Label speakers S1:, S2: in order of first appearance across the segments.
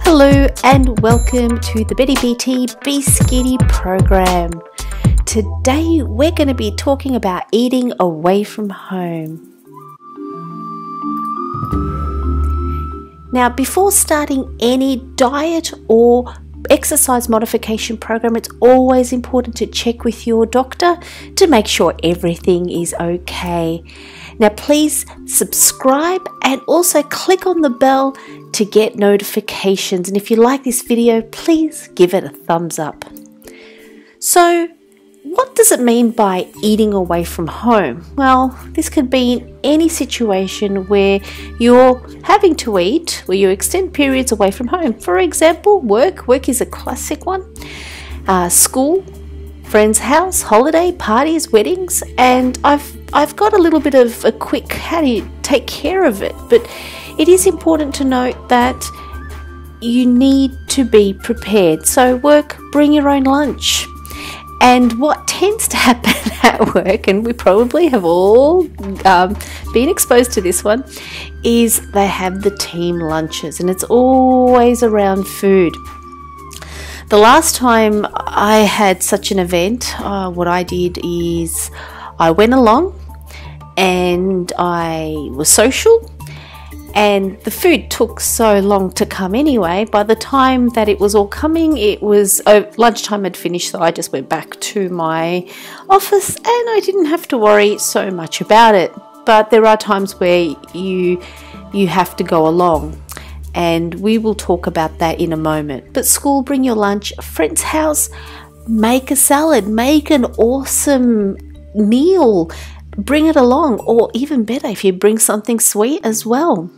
S1: Hello and welcome to the beti bSKINNY program. Today we're going to be talking about eating away from home. Now, before starting any diet or exercise modification program, it's always important to check with your doctor to make sure everything is okay. Now, please subscribe and also click on the bell to get notifications. And if you like this video, please give it a thumbs up. So, what does it mean by eating away from home? Well, this could be in any situation where you're having to eat, where you extend periods away from home. For example, work is a classic one. School, friend's house, holiday, parties, weddings, and I've got a little bit of a quick how do you take care of it, but it is important to note that you need to be prepared. So work, bring your own lunch. And what tends to happen at work, and we probably have all been exposed to this one, is they have the team lunches, and it's always around food. The last time I had such an event, what I did is I went along and I was social, and the food took so long to come anyway. By the time that it was all coming, it was lunchtime had finished, so I just went back to my office and I didn't have to worry so much about it. But there are times where you have to go along, and we will talk about that in a moment. But school, bring your lunch. Friend's house, make a salad, make an awesome meal, bring it along, or even better if you bring something sweet as well.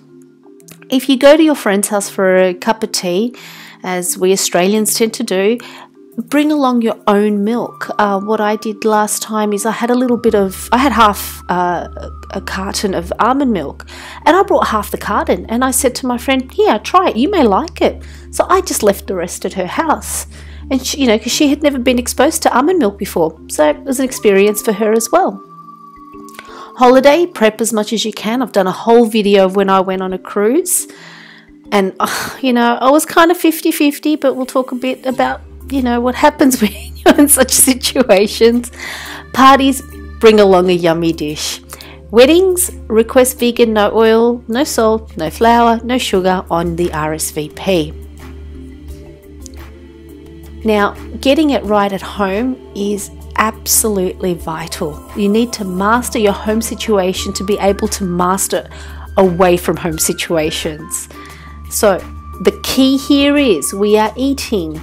S1: If you go to your friend's house for a cup of tea, as we Australians tend to do, bring along your own milk. What I did last time is I had half a carton of almond milk, and I brought half the carton, and I said to my friend, "Here, try it, you may like it." So I just left the rest at her house, and she, because she had never been exposed to almond milk before, so it was an experience for her as well. Holiday, prep as much as you can. I've done a whole video of when I went on a cruise, and I was kind of 50-50, but we'll talk a bit about what happens when you're in such situations. Parties, bring along a yummy dish. Weddings, request vegan, no oil, no salt, no flour, no sugar on the RSVP. Now, getting it right at home is absolutely vital. You need to master your home situation to be able to master away from home situations. So the key here is we are eating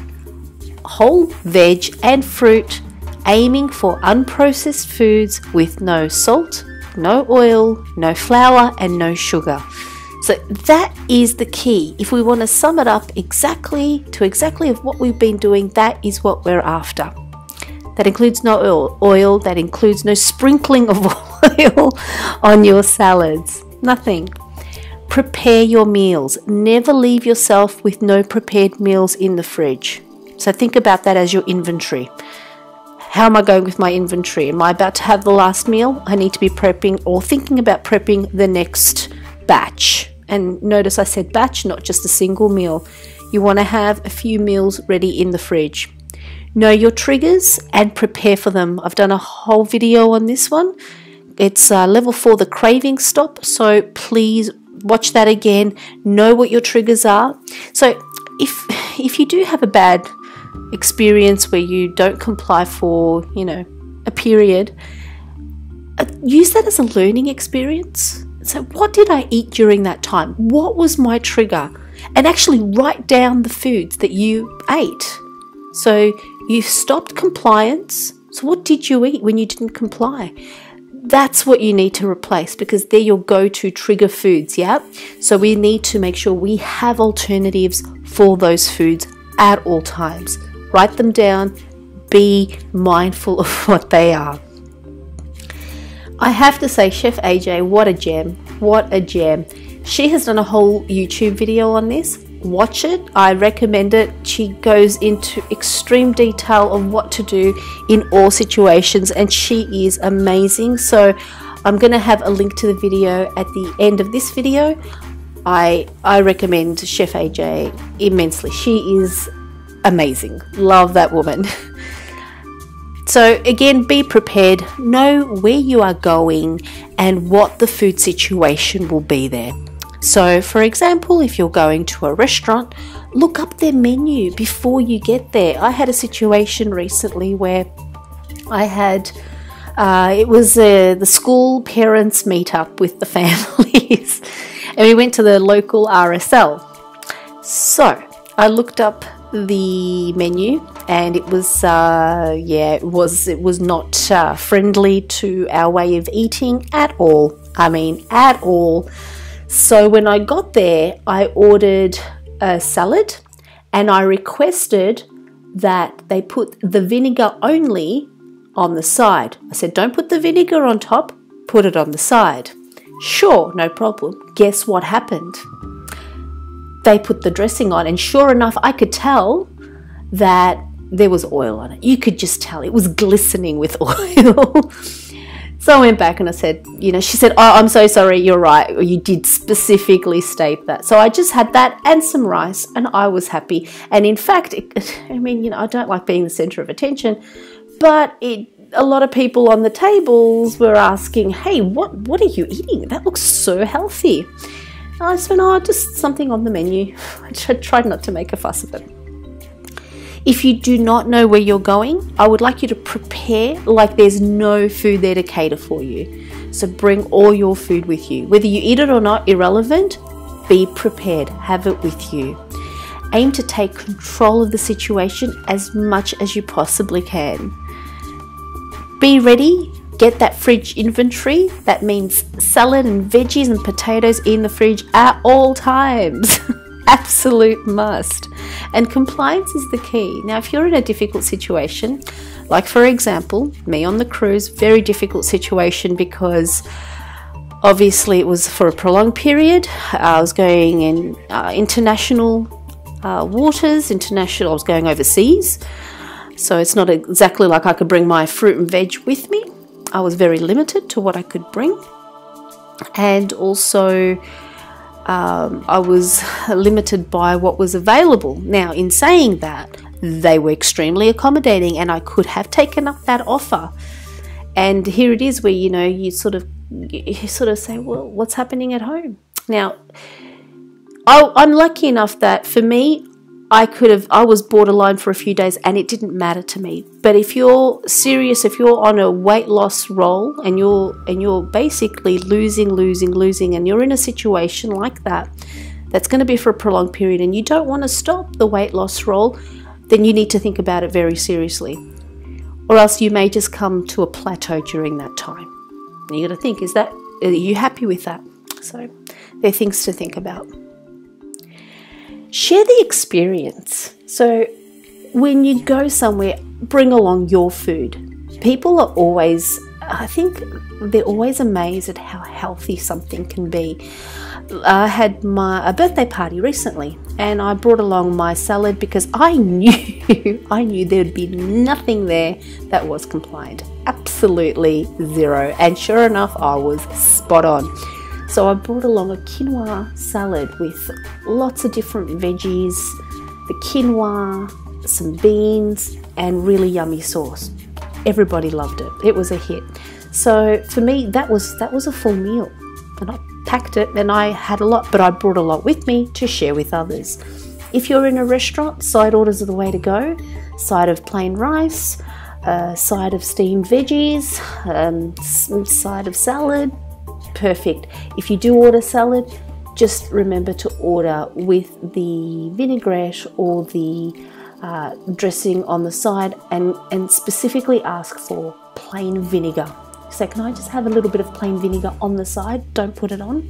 S1: whole veg and fruit, aiming for unprocessed foods with no salt, no oil, no flour, and no sugar. So that is the key. If we want to sum it up exactly of what we've been doing, that is what we're after. That includes no oil, that includes no sprinkling of oil on your salads, nothing. Prepare your meals. Never leave yourself with no prepared meals in the fridge. So think about that as your inventory. How am I going with my inventory? Am I about to have the last meal? I need to be prepping or thinking about prepping the next batch. And notice I said batch, not just a single meal. You want to have a few meals ready in the fridge. Know your triggers and prepare for them. I've done a whole video on this one. It's level 4, the craving stop. So please watch that again. Know what your triggers are. So if you do have a bad experience where you don't comply for, a period, use that as a learning experience. So what did I eat during that time? What was my trigger? And actually write down the foods that you ate. So you stopped compliance. So what did you eat when you didn't comply? That's what you need to replace, because they're your go-to trigger foods, yeah? So we need to make sure we have alternatives for those foods at all times. Write them down. Be mindful of what they are. I have to say, Chef AJ, what a gem. What a gem. She has done a whole YouTube video on this. Watch it. I recommend it. She goes into extreme detail of what to do in all situations, and she is amazing. So I'm going to have a link to the video at the end of this video. I recommend Chef AJ immensely. She is amazing. Love that woman. So again, be prepared, know where you are going and what the food situation will be there. So for example, if you're going to a restaurant, look up their menu before you get there. I had a situation recently where I had, it was the school parents meet up with the families and we went to the local RSL. So I looked up the menu and it was it was not friendly to our way of eating at all. I mean, at all. So when I got there, I ordered a salad and I requested that they put the vinegar only on the side. I said, don't put the vinegar on top, put it on the side. Sure, no problem. Guess what happened? They put the dressing on and sure enough, I could tell that there was oil on it. You could just tell it was glistening with oil. So I went back and I said, she said, oh, I'm so sorry, you're right. You did specifically state that. So I just had that and some rice and I was happy. And in fact, I don't like being the center of attention, but a lot of people on the tables were asking, hey, what are you eating? That looks so healthy. And I said, oh, just something on the menu. I tried not to make a fuss of it. If you do not know where you're going, I would like you to prepare like there's no food there to cater for you. So bring all your food with you. Whether you eat it or not, irrelevant, be prepared. Have it with you. Aim to take control of the situation as much as you possibly can. Be ready. Get that fridge inventory. That means salad and veggies and potatoes in the fridge at all times. Absolute must. And compliance is the key. Now, if you're in a difficult situation, like for example, me on the cruise, very difficult situation because obviously it was for a prolonged period. I was going in international waters, I was going overseas. So it's not exactly like I could bring my fruit and veg with me. I was very limited to what I could bring. And also I was limited by what was available. Now, in saying that, they were extremely accommodating and I could have taken up that offer. And here it is where, you sort of say, well, what's happening at home? Now, I'm lucky enough that for me, I was borderline for a few days and it didn't matter to me. But if you're serious, if you're on a weight loss roll and you're basically losing and you're in a situation like that, that's going to be for a prolonged period and you don't want to stop the weight loss roll, then you need to think about it very seriously. Or else you may just come to a plateau during that time. And you got to think, are you happy with that? So they're things to think about. Share the experience. So when you go somewhere, bring along your food. People are always, I think they're always amazed at how healthy something can be. I had a birthday party recently and I brought along my salad because I knew there'd be nothing there that was compliant. Absolutely zero. And sure enough, I was spot on. So I brought along a quinoa salad with lots of different veggies, the quinoa, some beans, and really yummy sauce. Everybody loved it. It was a hit. So for me, that was a full meal. And I packed it and I had a lot, but I brought a lot with me to share with others. If you're in a restaurant, side orders are the way to go. Side of plain rice, side of steamed veggies, side of salad. Perfect. If you do order salad, just remember to order with the vinaigrette or the dressing on the side and specifically ask for plain vinegar. So can I just have a little bit of plain vinegar on the side? Don't put it on.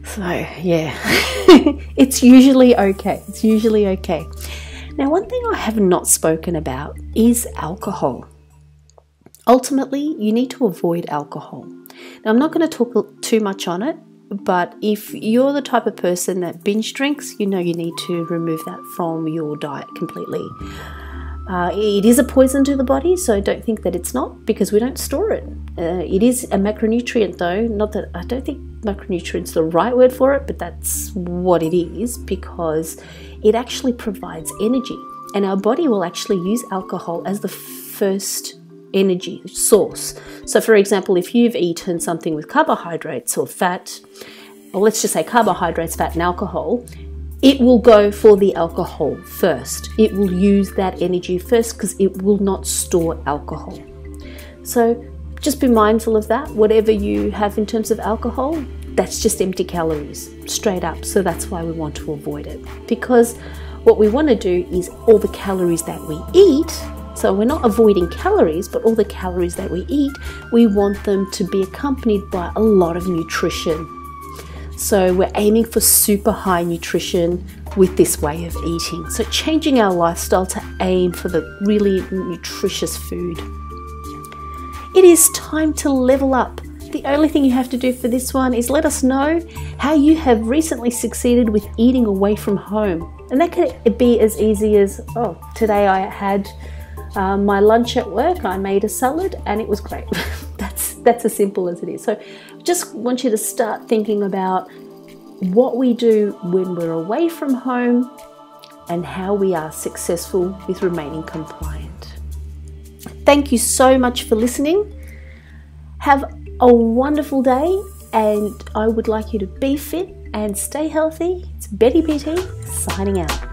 S1: So yeah, it's usually okay. It's usually okay. Now, one thing I have not spoken about is alcohol. Ultimately, you need to avoid alcohol. Now, I'm not going to talk too much on it, but if you're the type of person that binge drinks, you need to remove that from your diet completely. It is a poison to the body, so don't think that it's not, because we don't store it. It is a macronutrient though, not that I don't think macronutrients the right word for it, but that's what it is, because it actually provides energy, and our body will actually use alcohol as the first energy source. So for example, if you've eaten something with carbohydrates or fat, or let's just say carbohydrates, fat and alcohol, it will go for the alcohol first. It will use that energy first because it will not store alcohol. So just be mindful of that. Whatever you have in terms of alcohol, that's just empty calories, straight up. So that's why we want to avoid it, because what we want to do is all the calories that we eat, so we're not avoiding calories, but all the calories that we eat, we want them to be accompanied by a lot of nutrition. So we're aiming for super high nutrition with this way of eating. So changing our lifestyle to aim for the really nutritious food. It is time to level up. The only thing you have to do for this one is let us know how you have recently succeeded with eating away from home. And that could be as easy as, oh, today I had my lunch at work, I made a salad and it was great. That's as simple as it is. So just want you to start thinking about what we do when we're away from home and how we are successful with remaining compliant. Thank you so much for listening. Have a wonderful day, and I would like you to be fit and stay healthy. It's Betty BT signing out.